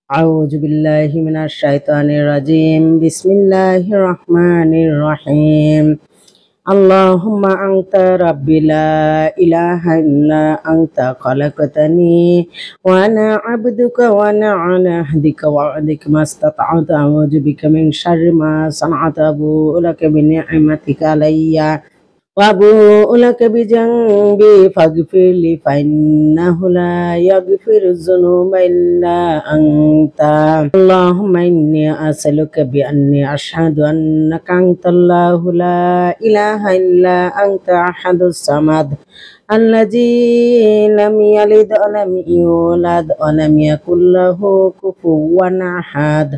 أعوذ بالله من الشيطان الرجيم بسم الله الرحمن الرحيم اللهم أنت ربي لا إله إلا أنت خلقتني وأنا عبدك وأنا على عهدك ووعدك ما استطعت أعوذ بك من شر ما صنعت أبوء لك بنعمتك علي وأبوء لك بذنبي فاغفر لي فإنه لا يغفر الذنوب إلا أنت اللهم إني أسألك بأني أشهد أنك أنت الله لا إله إلا أنت أحد الصمد الذي لم يلد ولم يولد ولم يكن له كفوا أحد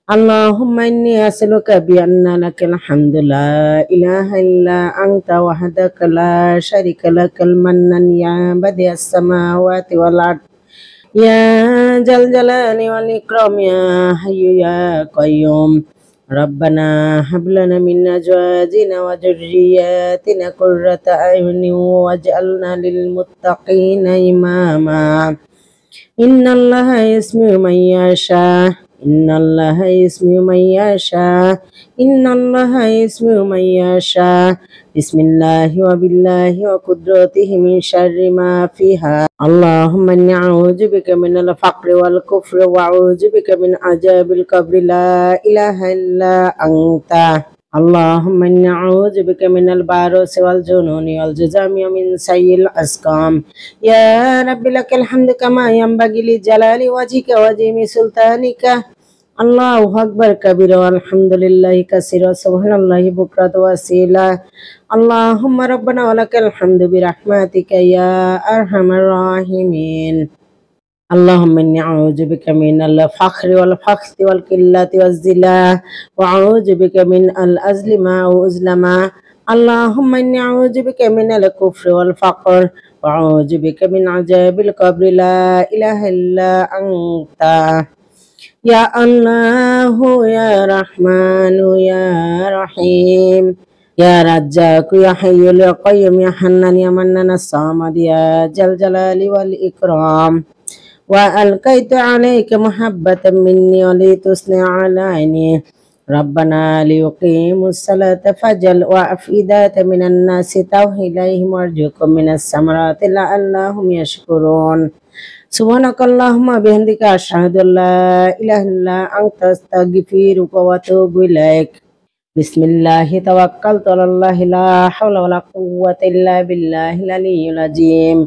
اللهم إني أسألك بأن لك الحمد لا إله إلا أنت وحدك لا شريك لك المنان يا بديع السماوات والأرض يا ذا الجلال والإكرام يا حي يا قيوم ربنا هب لنا من أزواجنا وذرياتنا قرة أعين واجعلنا للمتقين إماما إن الله يسمع من يشاء إن الله يسمع من يشاء إن الله يسمع من يشاء بسم الله وبالله وقدرته من شر ما فيها اللهم إني أعوذ بك من الفقر والكفر وأعوذ بك من عذاب القبر لا إله إلا أنت اللهم إني أعوذ بك من البرص والجنون والجذام ومن سيء الأسقام يا رب لك الحمد كما ينبغي لجلال وجهك وعظيم سلطانك الله أكبر كبيرا والحمد لله كثيرا سبحان الله بكرة وأصيلا اللهم ربنا ولك الحمد برحمتك يا أرحم الراحمين اللهم إني أعوذ بك من الفخر والفخر والقلة والذلة وأعوذ بك من الأظلم أو أظلم اللهم إني أعوذ بك من الكفر والفقر وأعوذ بك من عذاب القبر لا إله إلا أنت يا الله يا رحمن يا رحيم يا رزاق يا حي يا قيوم يا حنان يا منان الصمد يا ذا الجلال والإكرام وألقيت عليك محبة مني ولتصنع على عيني ربنا ليقيموا الصلاة فجل وأفئدة من الناس توحي إليهم وارزقهم من الثمرات لعلهم يشكرون سبحانك اللهم وبحمدك أشهد أن لا إله إلا أنت أستغفرك وأتوب إليك بسم الله توكلت على الله لا حول ولا قوة إلا بالله العلي العظيم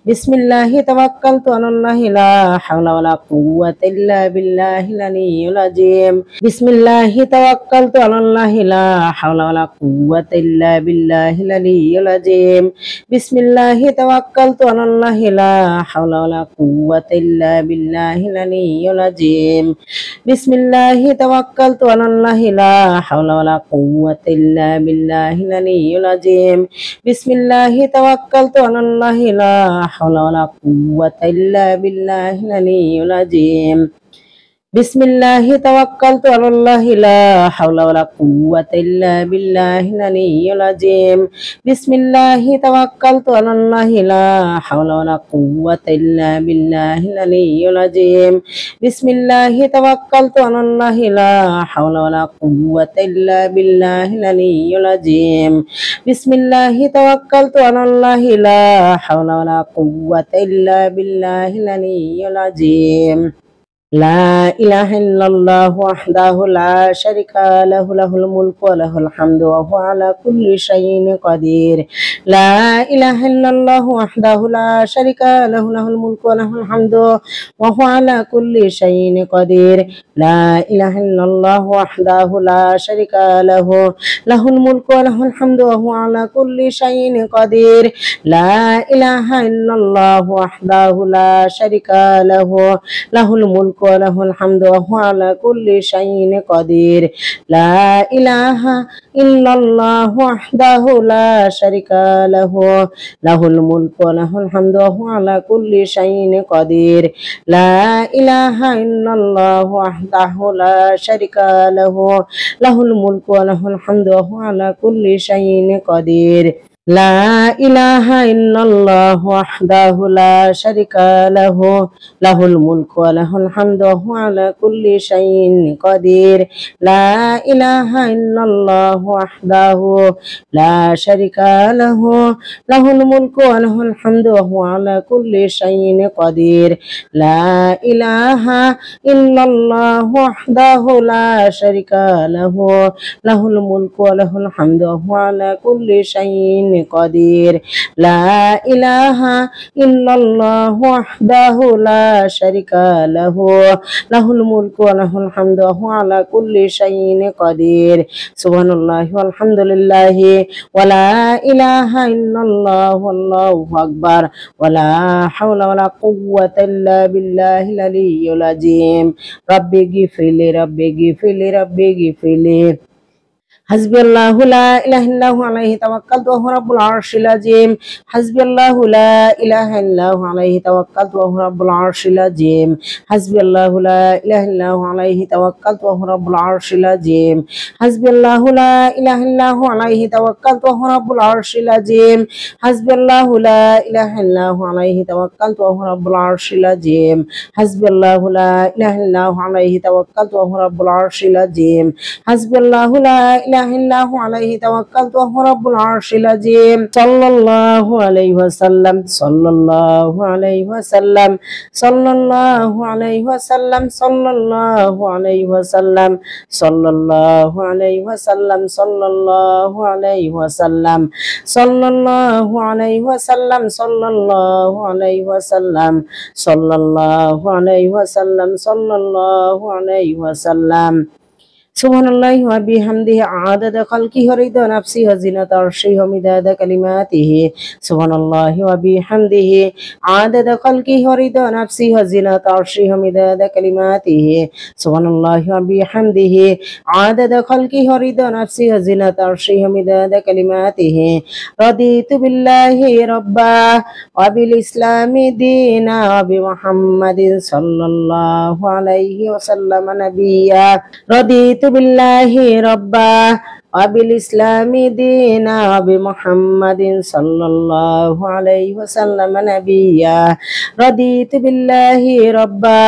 بسم الله توكلت على الله لا حول ولا قوة إلا بالله العلي العظيم بسم الله توكلت على الله لا حول ولا قوة إلا بالله العلي العظيم بسم الله توكلت على الله لا حول ولا قوة إلا بالله العلي العظيم بسم الله توكلت على الله لا حول ولا قوة إلا بالله العلي العظيم بسم الله توكلت على الله لا حول ولا قوة إلا بالله العلي العظيم بسم الله توكلت على الله لا حول ولا قوة إلا بالله العلي العظيم بسم الله توكلت على الله لا حول ولا قوة إلا بالله العلي العظيم بسم الله توكلت على الله لا حول ولا قوة إلا بالله العلي العظيم بسم الله توكلت على الله لا حول ولا قوة إلا بالله العلي العظيم لا إله إلا الله وحده لا شريك له له الملك وله الحمد وهو على كل شيء قدير لا إله إلا الله وحده لا شريك له له الملك وله الحمد وهو على كل شيء قدير لا إله إلا الله وحده لا شريك له له الملك وله الحمد وهو على كل شيء قدير لا إله إلا الله وحده لا شريك له له الملك وله الحمد وهو على كل شيء قدير لا إله إلا الله وحده لا شريك له له الملك وله الحمد وهو على كل شيء قدير لا إله إلا الله وحده لا شريك له له الملك وله الحمد وهو على كل شيء قدير لا إله إلا الله وحده لا شريك له له الملك وله الحمد وهو على كل شيء قدير لا إله إلا الله وحده لا شريك له له الملك وله الحمد وهو على كل شيء قدير لا إله إلا الله وحده لا شريك له له الملك وله الحمد وهو على كل شيء قدير لا إله إلا الله وحده لا شريك له له الملك وله الحمد وهو على كل شيء قدير سبحان الله والحمد لله ولا إله إلا الله والله أكبر ولا حول ولا قوة إلا بالله العلي العظيم ربي اغفر لي ربي اغفر لي ربي اغفر لي حسبي الله لا إله إلا هو عليه توكلت وهو رب العرش العظيم حسبي الله لا إله إلا هو عليه توكلت وهو رب العرش العظيم حسبي الله لا إله إلا هو عليه توكلت وهو رب العرش العظيم حسبي الله لا إله إلا هو عليه توكلت وهو رب العرش العظيم حسبي الله لا إله إلا هو عليه توكلت وهو رب العرش العظيم حسبي الله لا إله إلا هو عليه توكلت وهو رب العرش العظيم حسبي الله لا إله إلا هو عليه توكلت وهو رب العرش العظيم صلى الله عليه وسلم صلى الله عليه وسلم صلى الله عليه وسلم صلى الله عليه وسلم صلى الله عليه وسلم صلى الله عليه وسلم صلى الله عليه وسلم صلى الله عليه وسلم صلى الله عليه وسلم صلى الله عليه وسلم سبحان الله وبحمده عدد خلقه ورضا نفسه وزنة عرشه ومداد كلماته سبحان الله وبحمده عدد خلقه ورضا نفسه وزنة عرشه ومداد كلماته سبحان الله وبحمده عدد خلقه ورضا نفسه وزنة عرشه ومداد كلماته رضيت بالله ربا وبالإسلام دينا وبمحمد صلى الله عليه وسلم نبيا رضيت بالله ربا وبالإسلام دينا وبمحمد صلى الله عليه وسلم نبيا رضيت بالله ربا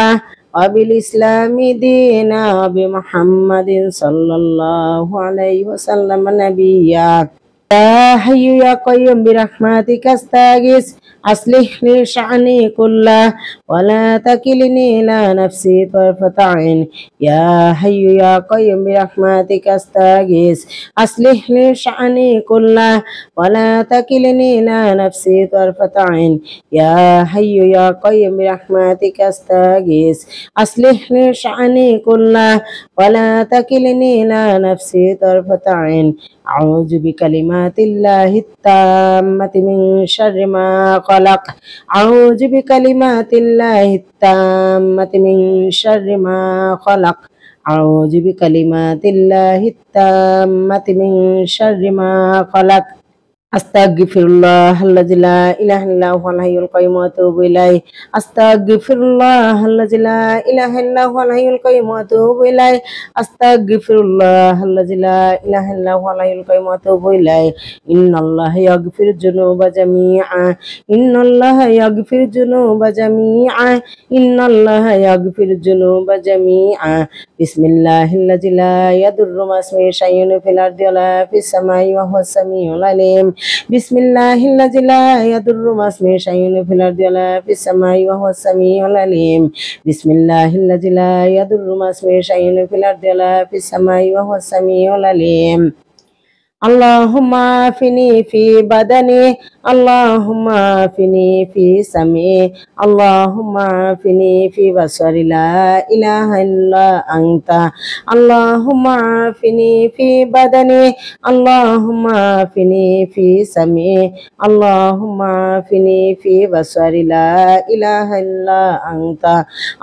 وبالإسلام دينا وبمحمد صلى الله عليه وسلم نبيا يا حي يا قيوم برحمتك استغيث أصلح لي شأني كله ولا تكلني إلى نفسي طرفة عين يا حي يا قيوم برحمتك استغيث أصلح لي شأني كله ولا تكلني إلى نفسي طرفة عين يا حي يا قيوم برحمتك استغيث أصلح لي شأني كله ولا تكلني إلى نفسي طرفة عين أعوذ بكلمات الله التامة من شر ما خلق أعوذ بكلمات الله التامة من شر ما خلق أعوذ بكلمات الله التامة من شر ما خلق أستغفر الله الذي لا إله إلا هو الحي القيوم وأتوب إليه أستغفر الله الذي لا إله إلا هو الحي القيوم وأتوب إليه أستغفر الله الذي لا إله إلا هو الحي القيوم وأتوب إليه إن الله يغفر الذنوب جميعا إن الله يغفر الذنوب جميعا إن الله يغفر الذنوب جميعا بسم الله الذي لا يضر مع اسمه شيء في الأرض ولا في السماء وهو السميع العليم بسم الله الذي لا يضر مع اسمه شيء في الأرض ولا في السماء وهو السميع العليم بسم الله الذي لا يضر مع اسمه شيء في الأرض ولا في السماء وهو السميع العليم اللهم عافني في بدني اللهم عافني في سمعي اللهم عافني في بصري لا إله إلا أنت اللهم عافني في بدني اللهم عافني في سمعي اللهم عافني في بصري لا إله إلا أنت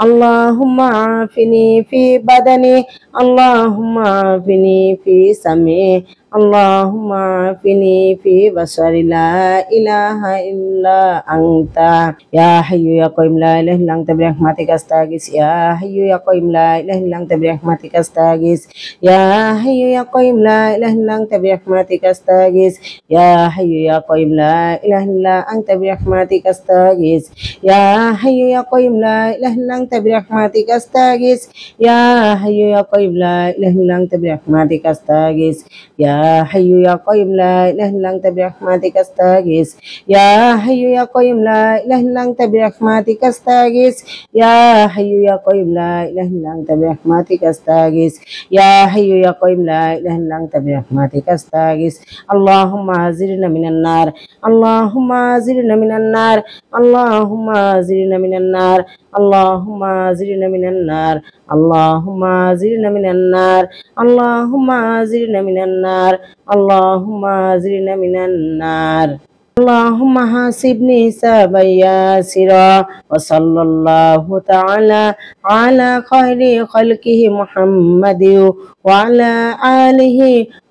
اللهم عافني في بدني اللهم عافني في سمعي اللهم Allahumma afini fi basari la ilaha illa anta ya hayyu ya qayyum la ilaha illa anta bi rahmatika astaghis ya hayyu ya qayyum la ilaha illa anta bi rahmatika astaghis ya hayyu ya qayyum la ilaha illa anta bi rahmatika astaghis ya hayyu ya qayyum la ilaha illa anta bi rahmatika astaghis ya hayyu ya qayyum la ilaha illa anta bi rahmatika astaghis ya hayyu ya qayyum la ilaha illa anta bi rahmatika astaghis ya hayyu ya qayyum la ilaha illa anta bi rahmatika astaghis ya hayyu ya qayyum la ilaha illa anta bi rahmatika astaghis ya hayyu ya qayyum la ilaha illa anta bi rahmatika astaghis ya hayyu ya qayyum la ilaha illa anta bi rahmatika astaghis Allahumma azirna minan nar Allahumma azirna minan nar Allahumma azirna minan nar Allahumma azirna minan nar Allahumma azirna minan nar Allahumma azirna minan nar Allahumma azirna minan nar اللهم حاسبني حسابا ياسرا وصلى الله تعالى على خير خلقه محمد وعلى آله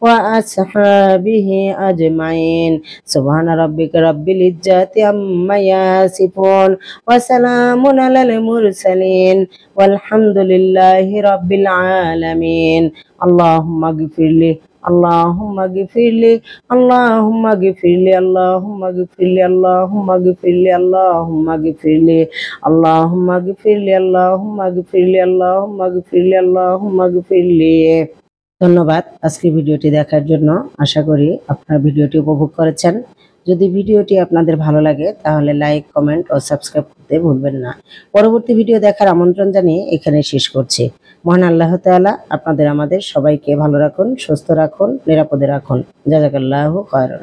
وأصحابه أجمعين سبحان ربك رب العزة عما يصفون وسلام على المرسلين والحمد لله رب العالمين اللهم اغفر لي اللهم اغفر لي اللهم اغفر لي اللهم اغفر لي اللهم اغفر لي اللهم اغفر لي اللهم اغفر لي اللهم اغفر لي اللهم اغفر لي اللهم اغفر لي ধন্যবাদ আজকের ভিডিওটি দেখার জন্য। আশা করি আপনারা ভিডিওটি উপভোগ করেছেন। যদি ভিডিওটি আপনাদের ভালো লাগে তাহলে লাইক, কমেন্ট ও সাবস্ক্রাইব করতে ভুলবেন না। পরবর্তী ভিডিও দেখার আমন্ত্রণ জানিয়ে এখানে শেষ করছি। মহান আল্লাহ তাআলা আপনাদের আমাদের সবাইকে ভালো রাখুন, সুস্থ রাখুন, নিরাপদে রাখুন। জাযাকাল্লাহু খায়রান।